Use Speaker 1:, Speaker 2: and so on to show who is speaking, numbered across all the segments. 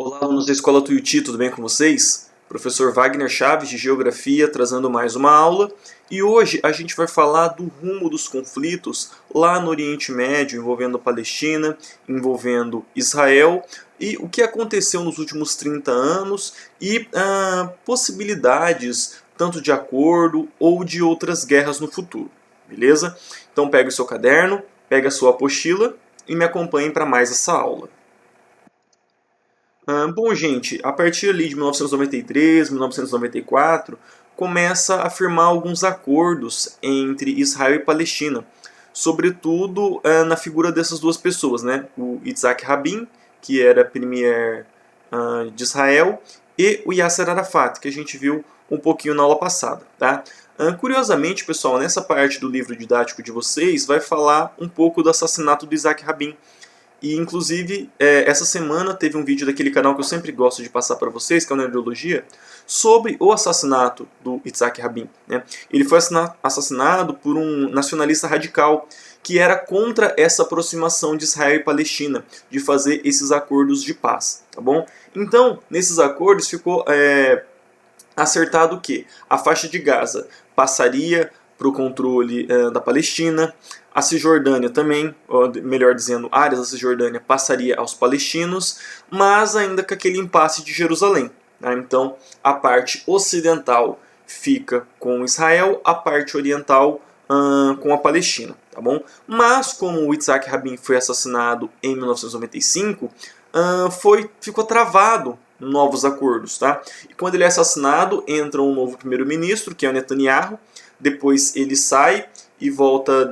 Speaker 1: Olá, alunos da Escola Tuiuti, tudo bem com vocês? Professor Wagner Chaves, de Geografia, trazendo mais uma aula. E hoje a gente vai falar do rumo dos conflitos lá no Oriente Médio, envolvendo a Palestina, envolvendo Israel, e o que aconteceu nos últimos 30 anos e possibilidades tanto de acordo ou de outras guerras no futuro, beleza? Então pega o seu caderno, pega a sua apostila e me acompanhe para mais essa aula. Bom, gente, a partir ali de 1993, 1994, começa a firmar alguns acordos entre Israel e Palestina, sobretudo na figura dessas duas pessoas, né? O Yitzhak Rabin, que era premier de Israel, e o Yasser Arafat, que a gente viu um pouquinho na aula passada, tá? Curiosamente, pessoal, nessa parte do livro didático de vocês, vai falar um pouco do assassinato do Yitzhak Rabin. E, inclusive, essa semana teve um vídeo daquele canal que eu sempre gosto de passar para vocês, que é o Nerdologia, sobre o assassinato do Yitzhak Rabin, né? Ele foi assassinado por um nacionalista radical que era contra essa aproximação de Israel e Palestina, de fazer esses acordos de paz, tá bom? Então, nesses acordos ficou acertado que a faixa de Gaza passaria para o controle da Palestina, a Cisjordânia também, ou melhor dizendo, áreas da Cisjordânia passaria aos palestinos, mas ainda com aquele impasse de Jerusalém, né? Então, a parte ocidental fica com Israel, a parte oriental com a Palestina, tá bom? Mas, como o Yitzhak Rabin foi assassinado em 1995, ficou travado novos acordos, tá? E quando ele é assassinado, entra um novo primeiro-ministro, que é o Netanyahu. Depois ele sai e volta,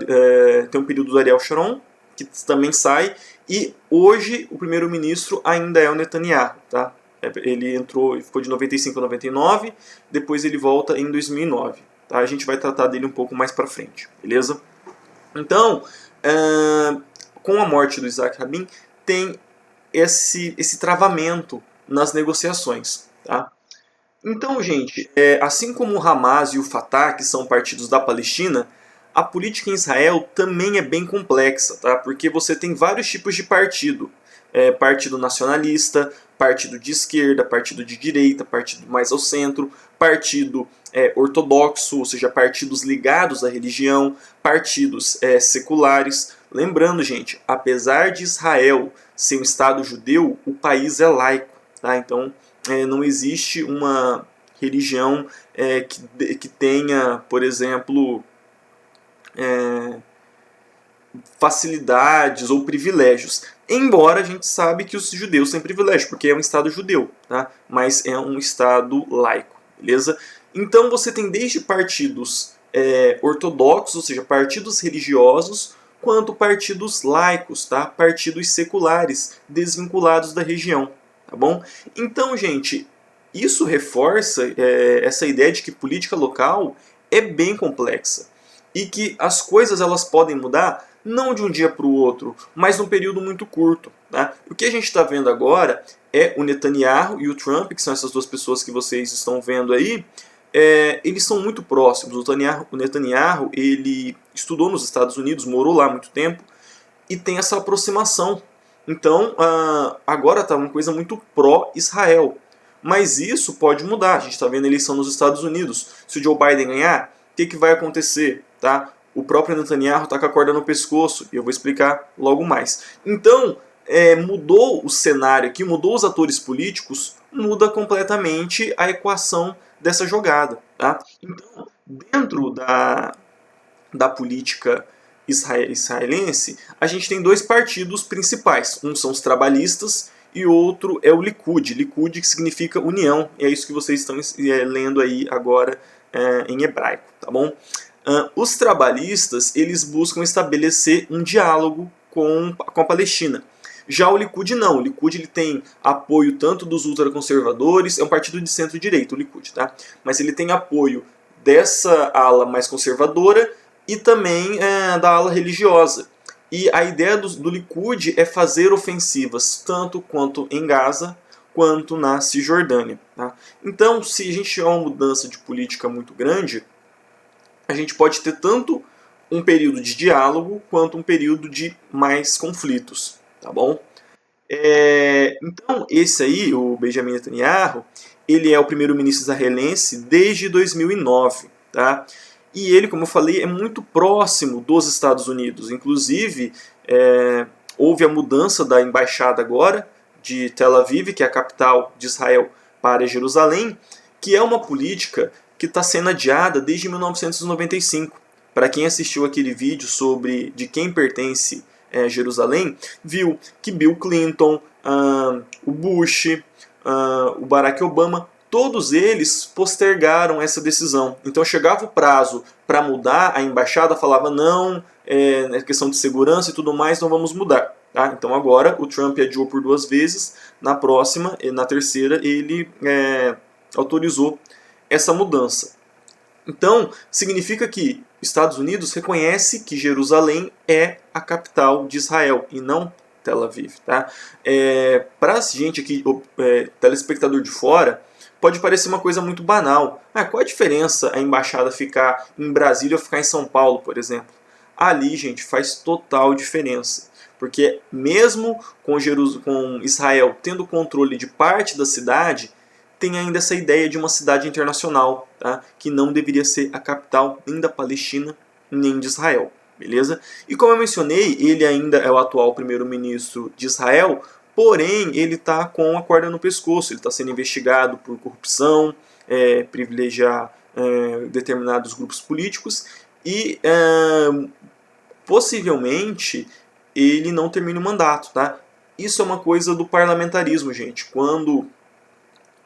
Speaker 1: tem um período do Ariel Sharon, que também sai, e hoje o primeiro-ministro ainda é o Netanyahu, tá? Ele entrou, ficou de 95 a 99, depois ele volta em 2009, tá? A gente vai tratar dele um pouco mais pra frente, beleza? Então, com a morte do Yitzhak Rabin, tem esse travamento nas negociações, tá? Então, gente, assim como o Hamas e o Fatah, que são partidos da Palestina, a política em Israel também é bem complexa, tá? Porque você tem vários tipos de partido. Partido nacionalista, partido de esquerda, partido de direita, partido mais ao centro, partido ortodoxo, ou seja, partidos ligados à religião, partidos seculares. Lembrando, gente, apesar de Israel ser um Estado judeu, o país é laico, tá? Então, não existe uma religião que tenha, por exemplo, facilidades ou privilégios. Embora a gente sabe que os judeus têm privilégio, porque é um Estado judeu, tá? Mas é um Estado laico, beleza? Então você tem desde partidos ortodoxos, ou seja, partidos religiosos, quanto partidos laicos, tá? Partidos seculares, desvinculados da região, tá bom? Então, gente, isso reforça essa ideia de que política local é bem complexa e que as coisas elas podem mudar não de um dia para o outro, mas num período muito curto, tá? O que a gente está vendo agora é o Netanyahu e o Trump, que são essas duas pessoas que vocês estão vendo aí, eles são muito próximos. O Netanyahu ele estudou nos Estados Unidos, morou lá há muito tempo e tem essa aproximação. Então, agora está uma coisa muito pró-Israel. Mas isso pode mudar. A gente está vendo a eleição nos Estados Unidos. Se o Joe Biden ganhar, o que vai acontecer? Tá? O próprio Netanyahu está com a corda no pescoço. E eu vou explicar logo mais. Então, mudou o cenário aqui, mudou os atores políticos, muda completamente a equação dessa jogada. Tá? Então, dentro da política israelense, a gente tem dois partidos principais. Um são os trabalhistas e outro é o Likud. Likud que significa união, e é isso que vocês estão lendo aí agora em hebraico, tá bom? Os trabalhistas, eles buscam estabelecer um diálogo com a Palestina. Já o Likud não. O Likud ele tem apoio tanto dos ultraconservadores, é um partido de centro-direita, o Likud, tá? Mas ele tem apoio dessa ala mais conservadora e também da ala religiosa. E a ideia do Likud é fazer ofensivas tanto quanto em Gaza, quanto na Cisjordânia. Tá? Então, se a gente tiver uma mudança de política muito grande, a gente pode ter tanto um período de diálogo, quanto um período de mais conflitos. Tá bom? Então, esse aí, o Benjamin Netanyahu, ele é o primeiro-ministro israelense desde 2009, tá? E ele, como eu falei, é muito próximo dos Estados Unidos. Inclusive, houve a mudança da embaixada agora de Tel Aviv, que é a capital de Israel, para Jerusalém, que é uma política que está sendo adiada desde 1995. Para quem assistiu aquele vídeo sobre de quem pertence Jerusalém, viu que Bill Clinton, o Bush, o Barack Obama, todos eles postergaram essa decisão. Então chegava o prazo para mudar, a embaixada falava não, é questão de segurança e tudo mais, não vamos mudar. Tá? Então agora o Trump adiou por 2 vezes, na próxima, na terceira, ele autorizou essa mudança. Então, significa que Estados Unidos reconhece que Jerusalém é a capital de Israel e não Tel Aviv. Tá? Para a gente aqui, telespectador de fora, pode parecer uma coisa muito banal. Qual a diferença a embaixada ficar em Brasília ou ficar em São Paulo, por exemplo? Ali, gente, faz total diferença. Porque mesmo com Israel tendo controle de parte da cidade, tem ainda essa ideia de uma cidade internacional, tá? Que não deveria ser a capital nem da Palestina, nem de Israel, beleza? E como eu mencionei, ele ainda é o atual primeiro-ministro de Israel, porém ele está com a corda no pescoço, ele está sendo investigado por corrupção, privilegiar determinados grupos políticos e possivelmente ele não termine o mandato, tá? Isso é uma coisa do parlamentarismo, gente. Quando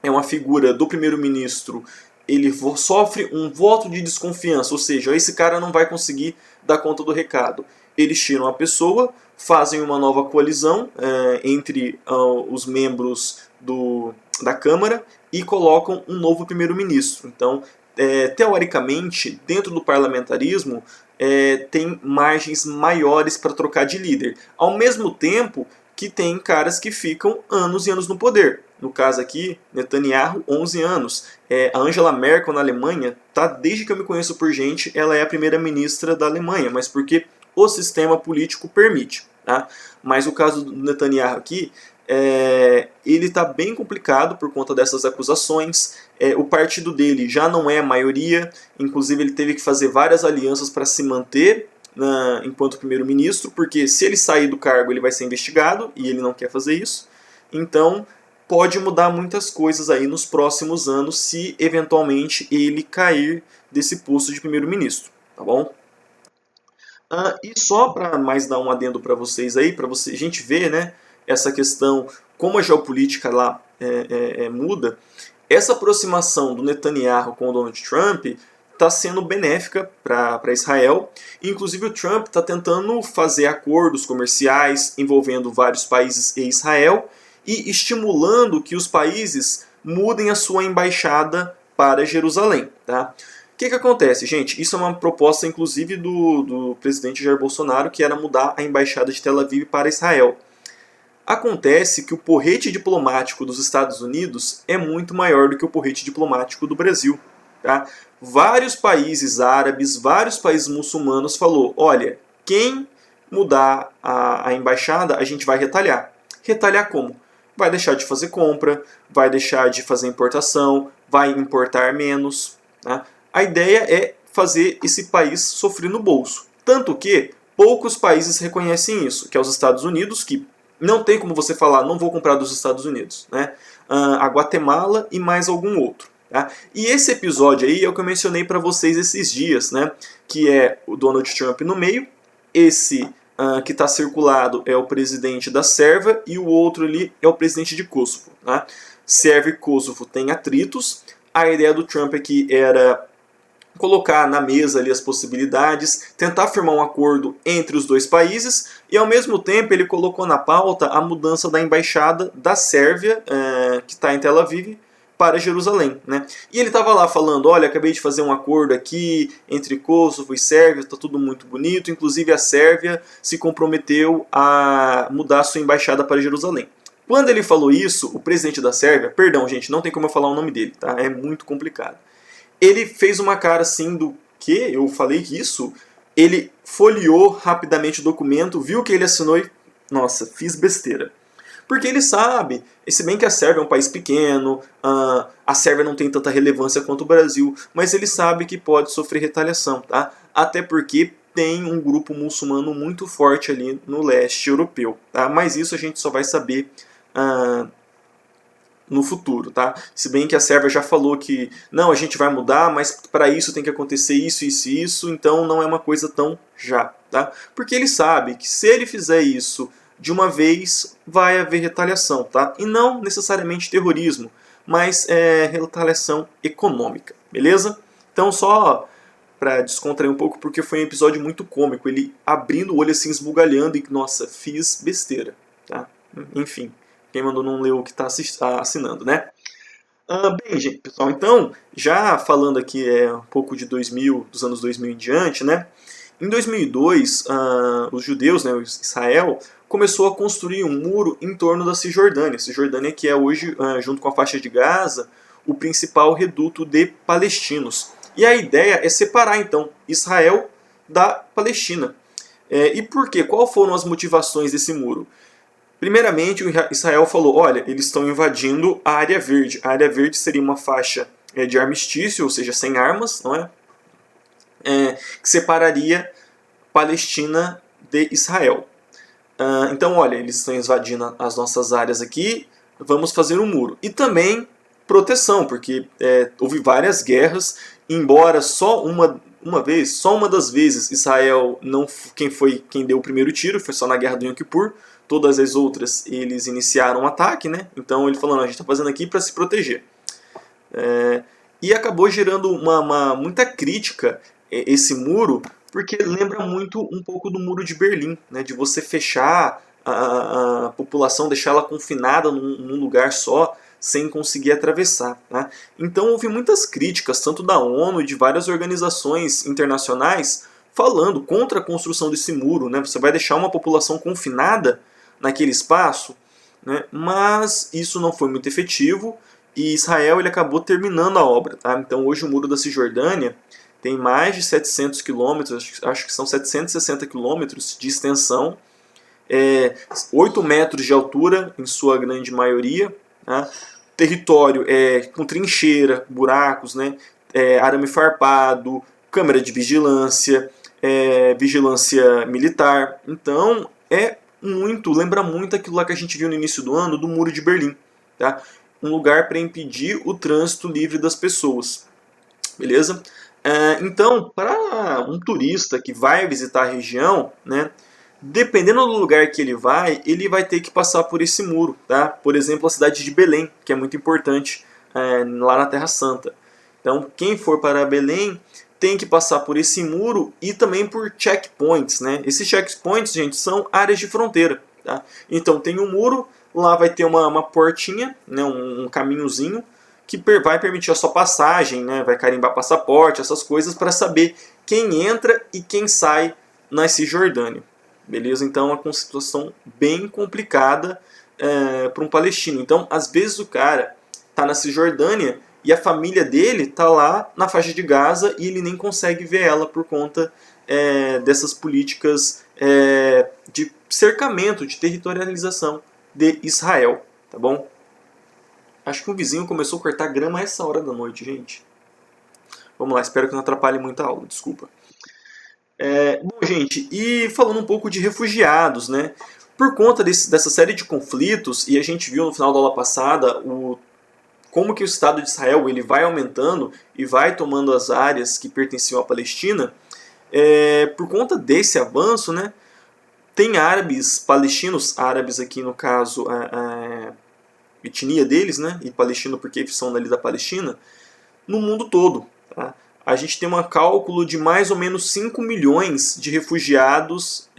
Speaker 1: é uma figura do primeiro-ministro, ele sofre um voto de desconfiança, ou seja, esse cara não vai conseguir dar conta do recado. Eles tiram a pessoa, fazem uma nova coalizão entre os membros da Câmara e colocam um novo primeiro-ministro. Então, teoricamente, dentro do parlamentarismo, tem margens maiores para trocar de líder. Ao mesmo tempo que tem caras que ficam anos e anos no poder. No caso aqui, Netanyahu, 11 anos. A Angela Merkel na Alemanha, tá, desde que eu me conheço por gente, ela é a primeira-ministra da Alemanha, mas porque o sistema político permite. Tá? Mas o caso do Netanyahu aqui, ele está bem complicado por conta dessas acusações. O partido dele já não é a maioria, inclusive ele teve que fazer várias alianças para se manter enquanto primeiro-ministro, porque se ele sair do cargo ele vai ser investigado e ele não quer fazer isso. Então pode mudar muitas coisas aí nos próximos anos se eventualmente ele cair desse posto de primeiro-ministro, tá bom? E só para mais dar um adendo para vocês aí, para a gente ver, né, essa questão, como a geopolítica lá muda, essa aproximação do Netanyahu com o Donald Trump está sendo benéfica para Israel. Inclusive o Trump está tentando fazer acordos comerciais envolvendo vários países e Israel e estimulando que os países mudem a sua embaixada para Jerusalém. Tá? O que acontece, gente? Isso é uma proposta, inclusive, do presidente Jair Bolsonaro, que era mudar a embaixada de Tel Aviv para Israel. Acontece que o porrete diplomático dos Estados Unidos é muito maior do que o porrete diplomático do Brasil. Tá? Vários países árabes, vários países muçulmanos falou, olha, quem mudar a embaixada, a gente vai retalhar. Retalhar como? Vai deixar de fazer compra, vai deixar de fazer importação, vai importar menos. Tá? A ideia é fazer esse país sofrer no bolso. Tanto que poucos países reconhecem isso, que é os Estados Unidos, que não tem como você falar, não vou comprar dos Estados Unidos. Né? A Guatemala e mais algum outro. Tá? E esse episódio aí é o que eu mencionei para vocês esses dias, né? Que é o Donald Trump no meio, esse que está circulado é o presidente da Sérvia e o outro ali é o presidente de Kosovo. Tá? Sérvia e Kosovo têm atritos, a ideia do Trump aqui era colocar na mesa ali as possibilidades, tentar firmar um acordo entre os dois países e ao mesmo tempo ele colocou na pauta a mudança da embaixada da Sérvia, que está em Tel Aviv, para Jerusalém. Né? E ele estava lá falando, olha, acabei de fazer um acordo aqui entre Kosovo e Sérvia, está tudo muito bonito, inclusive a Sérvia se comprometeu a mudar sua embaixada para Jerusalém. Quando ele falou isso, o presidente da Sérvia, perdão gente, não tem como eu falar o nome dele, tá? É muito complicado. Ele fez uma cara assim do que? Eu falei isso? Ele folheou rapidamente o documento, viu que ele assinou e, nossa, fiz besteira. Porque ele sabe, e se bem que a Sérvia é um país pequeno, a Sérvia não tem tanta relevância quanto o Brasil, mas ele sabe que pode sofrer retaliação, tá? Até porque tem um grupo muçulmano muito forte ali no leste europeu, tá? Mas isso a gente só vai saber no futuro, tá? Se bem que a Sérvia já falou que não, a gente vai mudar, mas para isso tem que acontecer isso, isso e isso, então não é uma coisa tão já, tá? Porque ele sabe que se ele fizer isso de uma vez, vai haver retaliação, tá? E não necessariamente terrorismo, mas retaliação econômica, beleza? Então só para descontrair um pouco, porque foi um episódio muito cômico, ele abrindo o olho assim, esbugalhando e, nossa, fiz besteira, tá? Enfim, quem mandou não leu o que está assinando, né? Bem, gente, pessoal, então, já falando aqui um pouco de 2000, dos anos 2000 em diante, né? Em 2002, os judeus, né, Israel, começou a construir um muro em torno da Cisjordânia. Cisjordânia que é hoje, junto com a faixa de Gaza, o principal reduto de palestinos. E a ideia é separar, então, Israel da Palestina. E por quê? Quais foram as motivações desse muro? Primeiramente, Israel falou, olha, eles estão invadindo a área verde. A área verde seria uma faixa de armistício, ou seja, sem armas, não é? Que separaria Palestina de Israel. Então, olha, eles estão invadindo as nossas áreas aqui, vamos fazer um muro. E também proteção, porque houve várias guerras, embora só uma das vezes Israel não quem deu o primeiro tiro, foi só na guerra do Yom Kippur. Todas as outras eles iniciaram um ataque, né? Então ele falou, não, a gente está fazendo aqui para se proteger. E acabou gerando muita crítica esse muro, porque lembra muito um pouco do muro de Berlim, né? De você fechar a população, deixar ela confinada num lugar só, sem conseguir atravessar. Né? Então houve muitas críticas, tanto da ONU e de várias organizações internacionais, falando contra a construção desse muro. Né? Você vai deixar uma população confinada naquele espaço, né? Mas isso não foi muito efetivo e Israel ele acabou terminando a obra. Tá? Então hoje o Muro da Cisjordânia tem mais de 700 quilômetros, acho que são 760 quilômetros de extensão, 8 metros de altura em sua grande maioria, tá? Território com trincheira, buracos, né? Arame farpado, câmera de vigilância, vigilância militar. Então lembra muito aquilo lá que a gente viu no início do ano do Muro de Berlim, tá? Um lugar para impedir o trânsito livre das pessoas, beleza? Então, para um turista que vai visitar a região, né, dependendo do lugar que ele vai ter que passar por esse muro, tá? Por exemplo, a cidade de Belém, que é muito importante lá na Terra Santa. Então, quem for para Belém tem que passar por esse muro e também por checkpoints, né? Esses checkpoints, gente, são áreas de fronteira, tá? Então tem um muro, lá vai ter uma portinha, né? um caminhozinho que vai permitir a sua passagem, né? Vai carimbar passaporte, essas coisas para saber quem entra e quem sai na Cisjordânia, beleza? Então é uma situação bem complicada para um palestino. Então, às vezes o cara está na Cisjordânia e a família dele está lá na faixa de Gaza e ele nem consegue ver ela por conta dessas políticas de cercamento, de territorialização de Israel, tá bom? Acho que um vizinho começou a cortar grama a essa hora da noite, gente. Vamos lá, espero que não atrapalhe muito a aula, desculpa. Bom, gente, e falando um pouco de refugiados, né? Por conta dessa série de conflitos, e a gente viu no final da aula passada como que o Estado de Israel ele vai aumentando e vai tomando as áreas que pertenciam à Palestina, por conta desse avanço, né, tem árabes, palestinos, árabes aqui no caso, a etnia deles, né, e palestino porque são dali da Palestina, no mundo todo. Tá? A gente tem um cálculo de mais ou menos 5 milhões de refugiados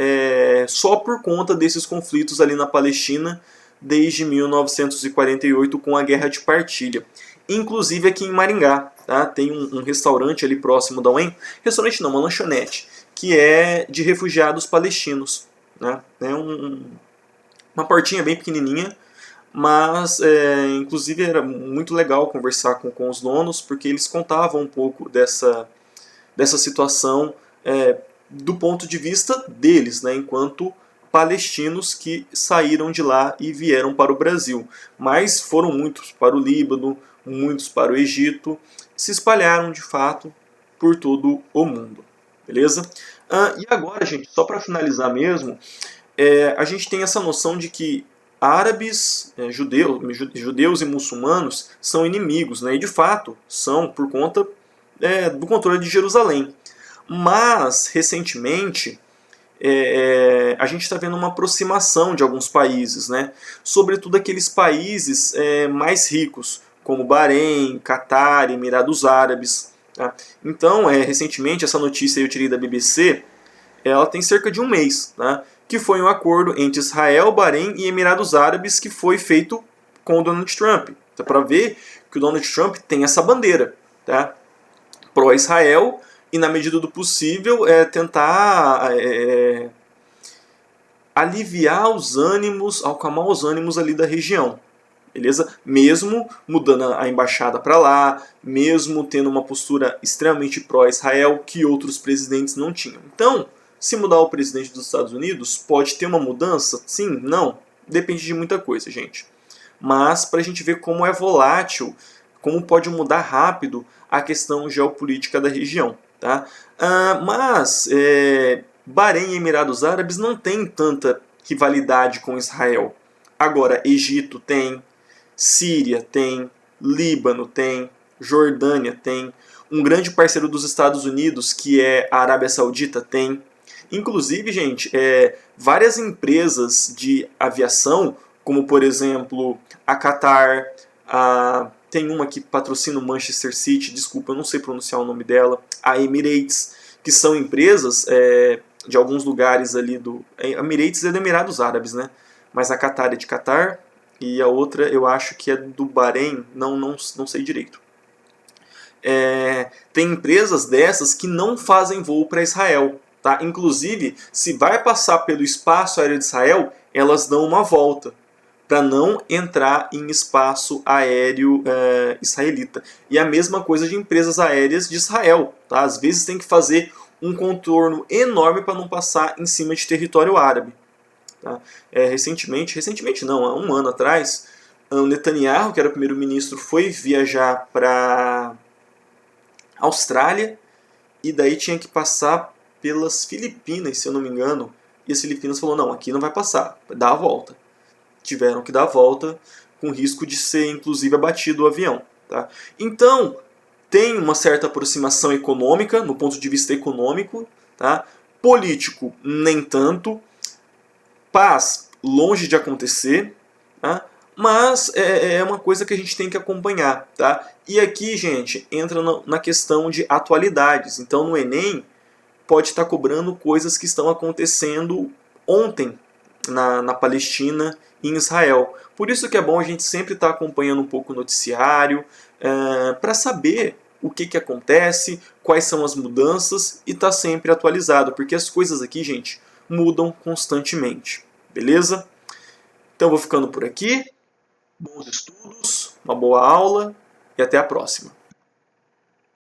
Speaker 1: só por conta desses conflitos ali na Palestina, desde 1948 com a Guerra de Partilha. Inclusive aqui em Maringá, tá? Tem um restaurante ali próximo da UEM, restaurante não, uma lanchonete, que é de refugiados palestinos. Né? Uma portinha bem pequenininha, mas inclusive era muito legal conversar com os donos, porque eles contavam um pouco dessa situação do ponto de vista deles, né? Enquanto palestinos que saíram de lá e vieram para o Brasil. Mas foram muitos para o Líbano, muitos para o Egito, se espalharam de fato por todo o mundo. Beleza? E agora, gente, só para finalizar mesmo, a gente tem essa noção de que árabes, judeus e muçulmanos são inimigos, né? E de fato são por conta do controle de Jerusalém. Mas, recentemente, a gente está vendo uma aproximação de alguns países, né? Sobretudo aqueles países mais ricos, como Bahrein, Catar, Emirados Árabes. Tá? Então, recentemente, essa notícia eu tirei da BBC, ela tem cerca de um mês, tá? Que foi um acordo entre Israel, Bahrein e Emirados Árabes que foi feito com o Donald Trump. Então, para ver que o Donald Trump tem essa bandeira, tá? Pró-Israel, e na medida do possível tentar aliviar os ânimos, acalmar os ânimos ali da região. Beleza? Mesmo mudando a embaixada para lá, mesmo tendo uma postura extremamente pró-Israel que outros presidentes não tinham. Então, se mudar o presidente dos Estados Unidos, pode ter uma mudança? Sim, não. Depende de muita coisa, gente. Mas para a gente ver como é volátil, como pode mudar rápido a questão geopolítica da região. Tá? Mas Bahrein e Emirados Árabes não tem tanta rivalidade com Israel. Agora, Egito tem, Síria tem, Líbano tem, Jordânia tem, um grande parceiro dos Estados Unidos, que é a Arábia Saudita, tem. Inclusive, gente, várias empresas de aviação, como por exemplo a Qatar, tem uma que patrocina o Manchester City, desculpa, eu não sei pronunciar o nome dela, a Emirates, que são empresas de alguns lugares ali do... Emirates é do Emirados Árabes, né? Mas a Qatar é de Qatar e a outra eu acho que é do Bahrein, não sei direito. Tem empresas dessas que não fazem voo para Israel. Tá? Inclusive, se vai passar pelo espaço aéreo de Israel, elas dão uma volta para não entrar em espaço aéreo israelita. E a mesma coisa de empresas aéreas de Israel. Tá? Às vezes tem que fazer um contorno enorme para não passar em cima de território árabe. Tá? Recentemente não, há um ano atrás, o Netanyahu, que era o primeiro-ministro, foi viajar para Austrália e daí tinha que passar pelas Filipinas, se eu não me engano, e as Filipinas falou, não, aqui não vai passar, dá a volta. Tiveram que dar a volta com risco de ser, inclusive, abatido o avião. Tá? Então, tem uma certa aproximação econômica, no ponto de vista econômico, tá? Político, nem tanto, paz, longe de acontecer, tá? Mas é uma coisa que a gente tem que acompanhar. Tá? E aqui, gente, entra na questão de atualidades. Então, no Enem, pode estar cobrando coisas que estão acontecendo ontem na Palestina e em Israel. Por isso que é bom a gente sempre estar acompanhando um pouco o noticiário, para saber o que acontece, quais são as mudanças e estar sempre atualizado, porque as coisas aqui, gente, mudam constantemente. Beleza? Então vou ficando por aqui. Bons estudos, uma boa aula e até a próxima.